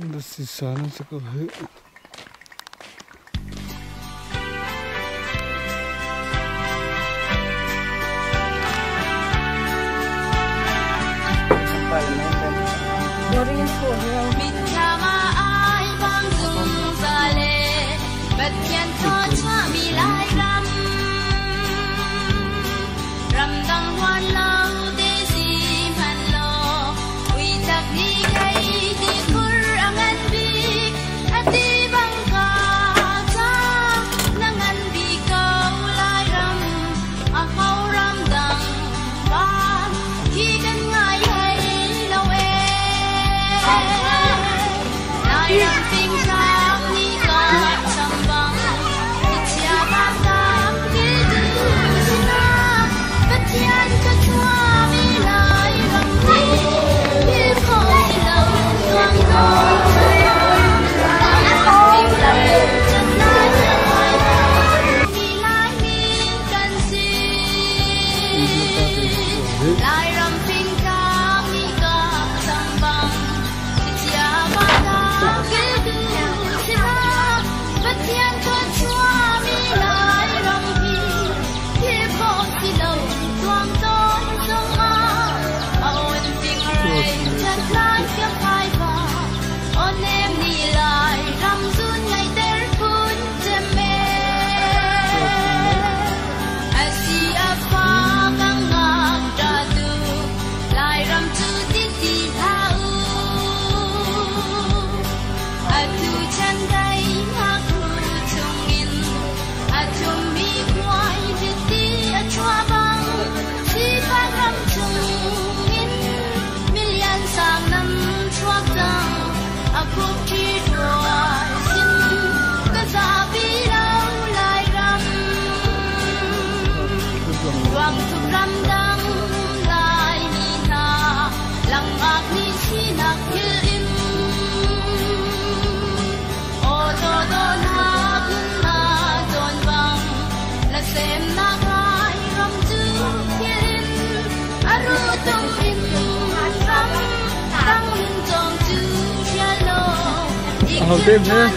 This is Salen sa kahe. Hồng tim nữa.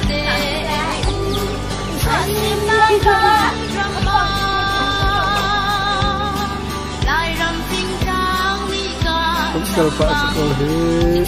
Cũng cầu bạn sẽ cầu hết.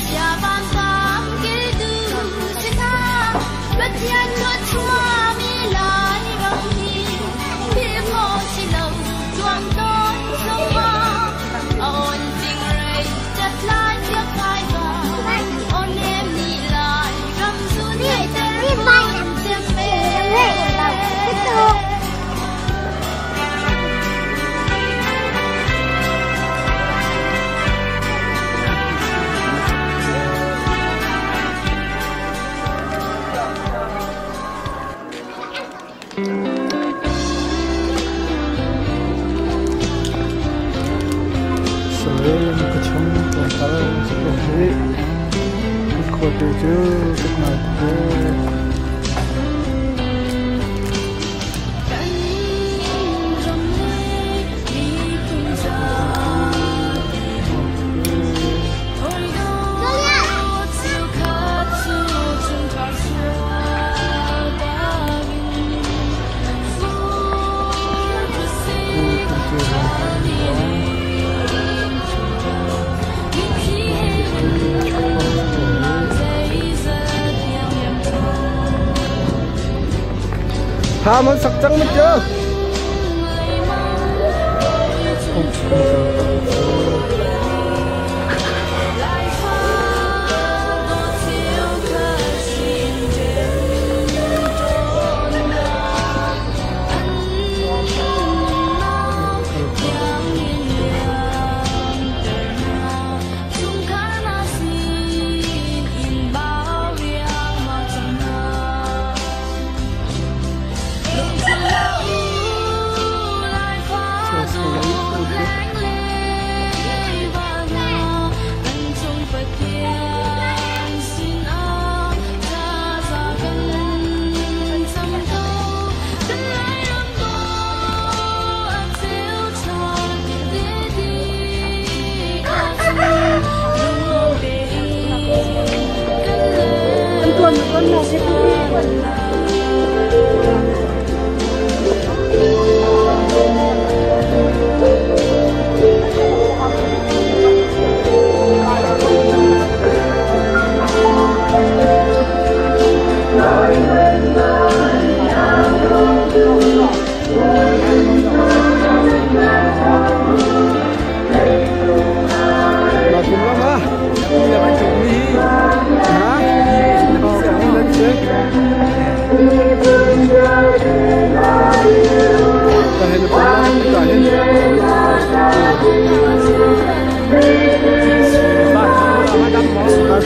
Salen Khuachung Tlawnnak sa kahe. Khuachung Tlawnnak. Hà mới sặc trắng mất chưa?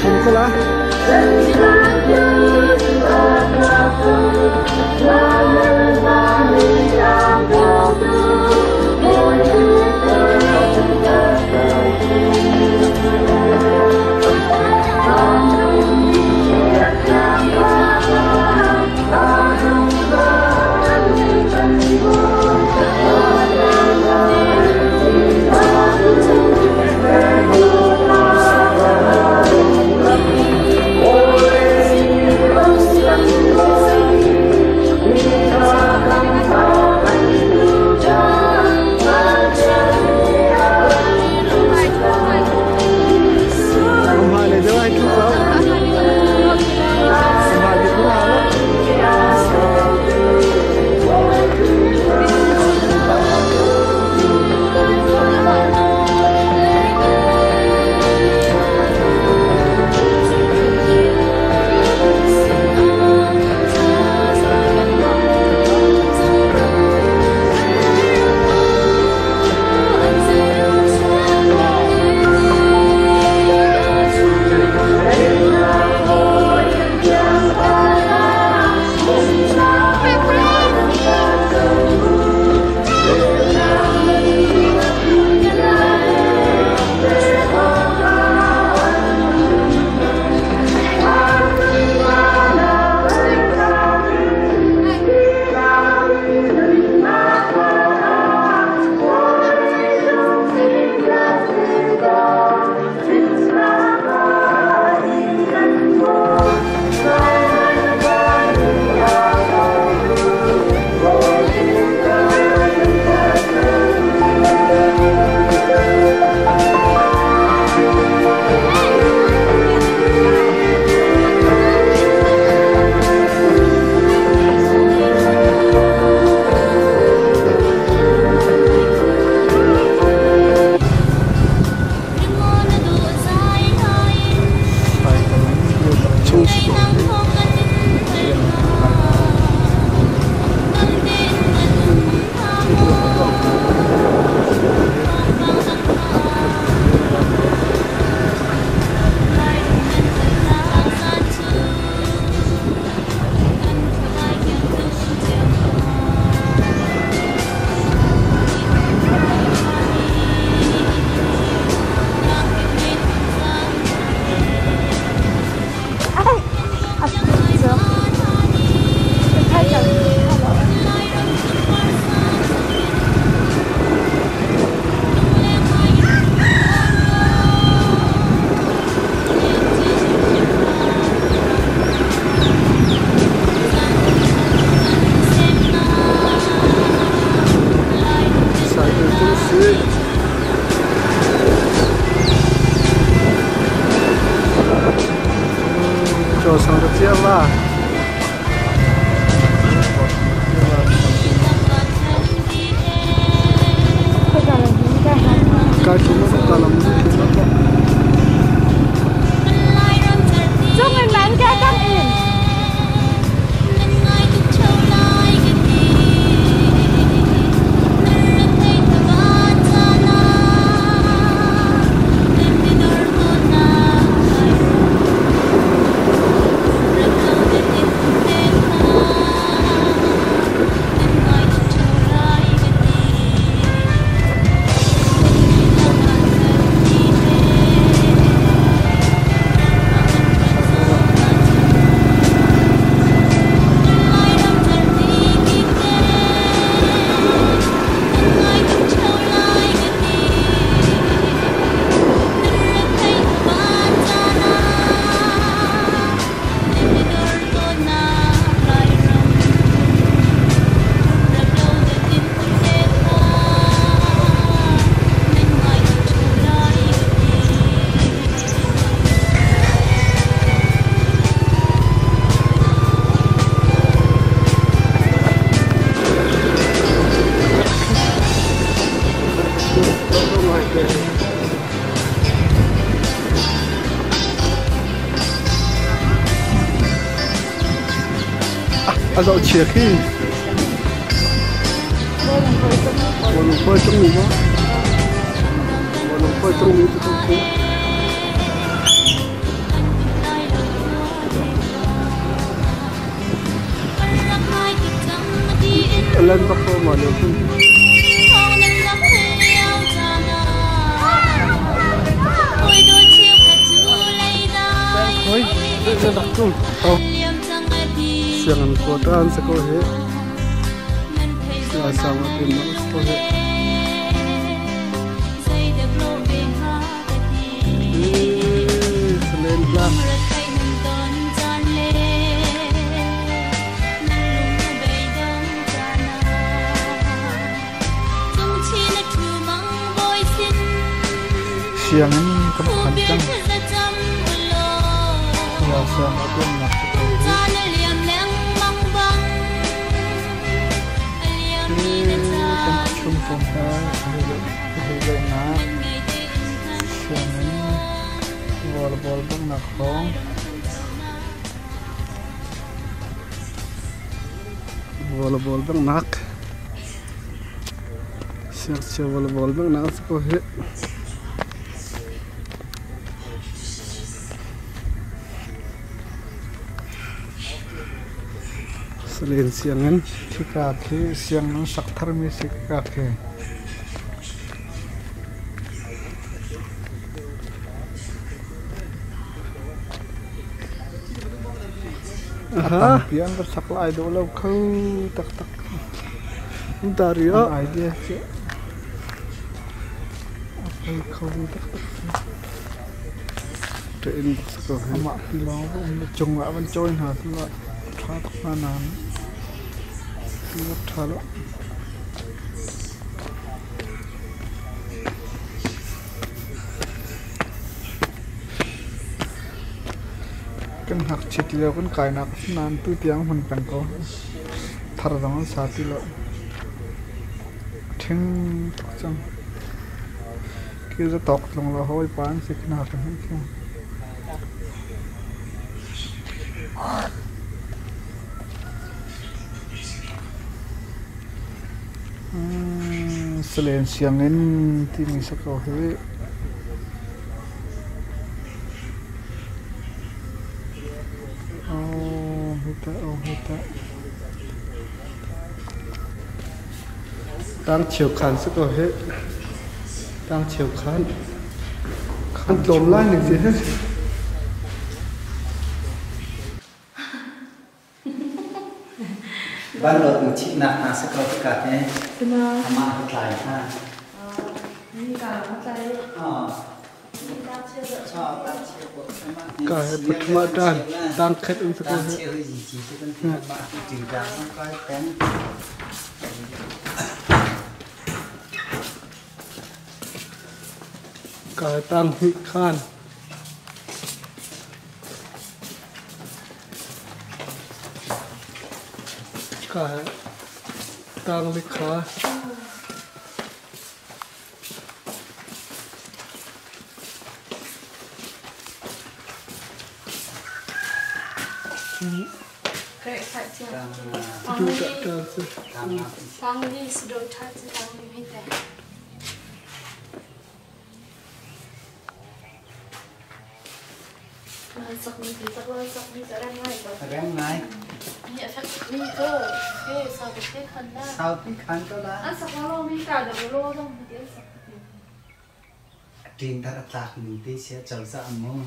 không có lá. Cho sang được chưa là cái chúng nó ta làm chúng mình bán cái cam in à dạo chia khi một lồng phơi trong mình đó một lồng phơi trong mình tôi không lên tóc cô mà được không? Ôi, sẽ đặt chung. Siang cô ta sẽ có hết. Siang sao mà tìm nó có hết. Lenvahnak. Siang ini kencang. Ya, siang itu nak Khuachung sampai Laitlang. Siang ini bol-bol bang nak hong. Bol-bol bang nak. Siang bol-bol bang nak sekolah. Salen siangan sikake siang sakthar mi sikake aha pian bersaklai dulu kau tak dari ya idea sih apa kau tak trên sekolah mak bilang chung mak mencoin hasil thắt mana thalo kan hak chitliao kan kainak nan tu tiang hun kan ko thar dang sati lo thing chang ki za tok long lo hoi pan sikna kan ki Salen siangin tini sekolah. Oh hita. Đang chiều khán sekolah. Đang chiều khán tóm lại được gì hết. Ban đầu mình chị nạp là sẽ có tất cả thế mà hết lại ha Cái bật mã đàn đang khét ứng sẽ có hết cái tăng hị khan cái tăng lịch khá ráng ngay sau cái khăn đó là trên ta đặt mình tí sẽ trở ra mông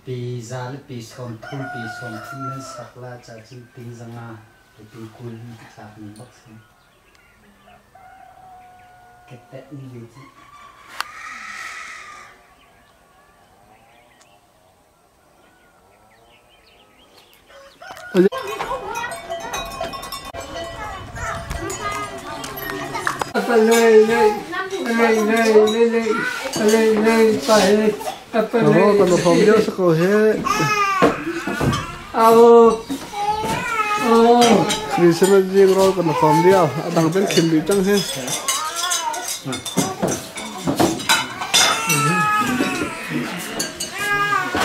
pi ra lấy pi son thun pi son thun nên sạc la trả chữ tiếng rằng à để pi cùi sạc mình bắt xem cái tết như vậy chứ Đó, còn một phòng điêu sẽ có hết. Vì sẽ là riêng rồi còn một phòng điêu, đằng bên kiếm bị trăng hết.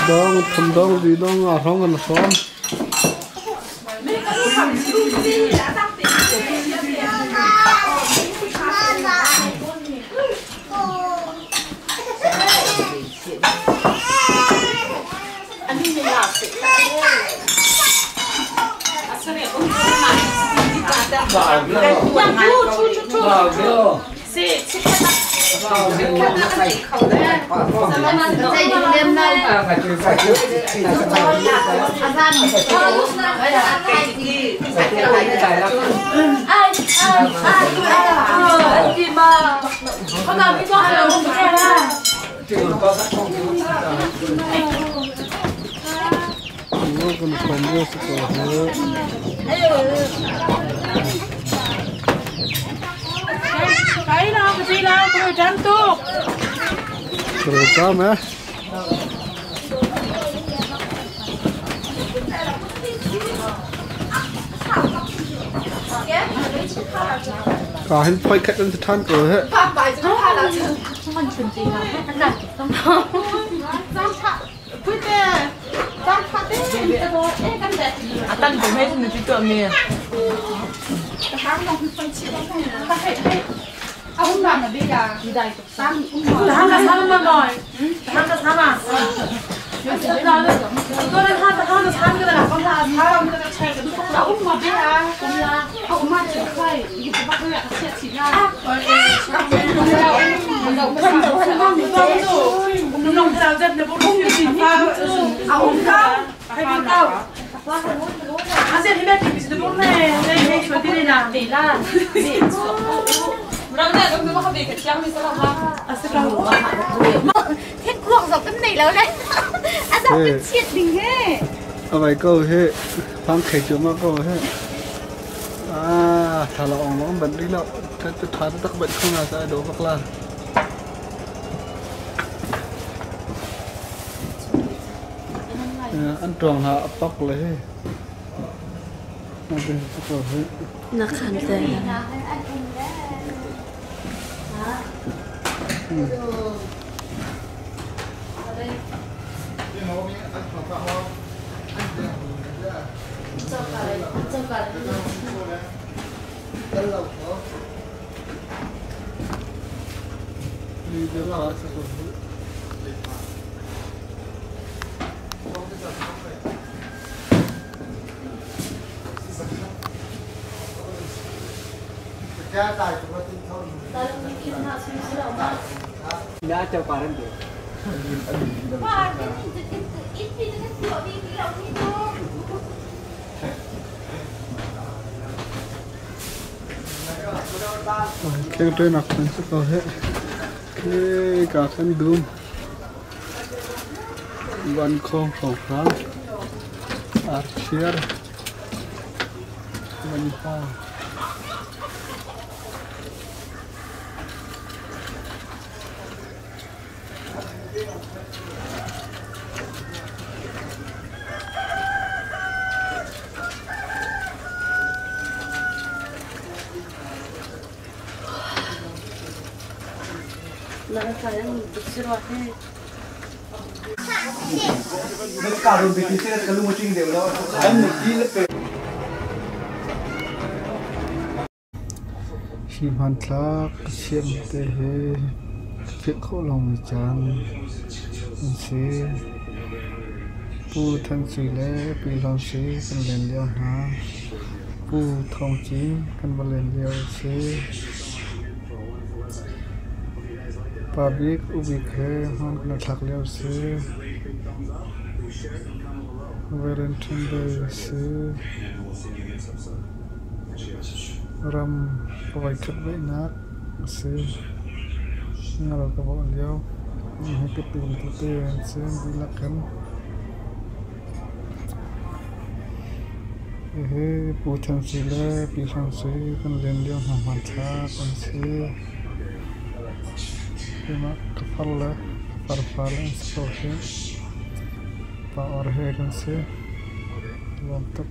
Đó, một phần đó gì đó ngọt không còn một phòng. Cái nào cái gì nào tôi trắng tu rồi có mà có hình phơi khách lên thân rồi hết tăng của mấy người tượng nè ông làm ở đây là gì đây? Tháng là tháng mà rồi. Tháng là tháng à? Tôi đang tháng cái là con là tháng cái chạy cái ông mà biết à? Ông mà chỉ phải những cái bác là sẽ chỉ ra. Mình đâu không nông theo dân để bố không được gì pha. Ông không. Hay biết đâu. À sẽ thì biết thì sẽ bố này đây chuẩn bị đây nào để là để thế cuộc dọc cái này lâu đấy à dọc cái chuyện đình hết ở vậy câu hết phăng khởi chỗ mà câu hết à thà là ông nó bệnh đi đâu cái thà nó bệnh không là sai đồ bạc là ăn tròn hạ bóc lấy nó khăn thế đã cho bà được cái trên nạc mình sẽ có hết cái cả thân đùm văn không khẩu kháng archer văn hoa nó phải ăn được sữa hết nó cả rồi bị cái cái lung chinh đều đó anh một tí là về khi hoàn thác chiếm thế hệ việc khổ lòng chán sẽ pu thân sĩ lệ bị lòng sĩ cần lên liao na pu thông chính cần lên liao sẽ public ubik hai hon na thak liao se Valentine Day se ram vai khat vai nak se ngalo ka bo liao hai cái tiền te se đi la kan pu tham si le pi tham se kan len liao ha man tha kan se Cuma kepala seperti Pak Orhe kan sih, untuk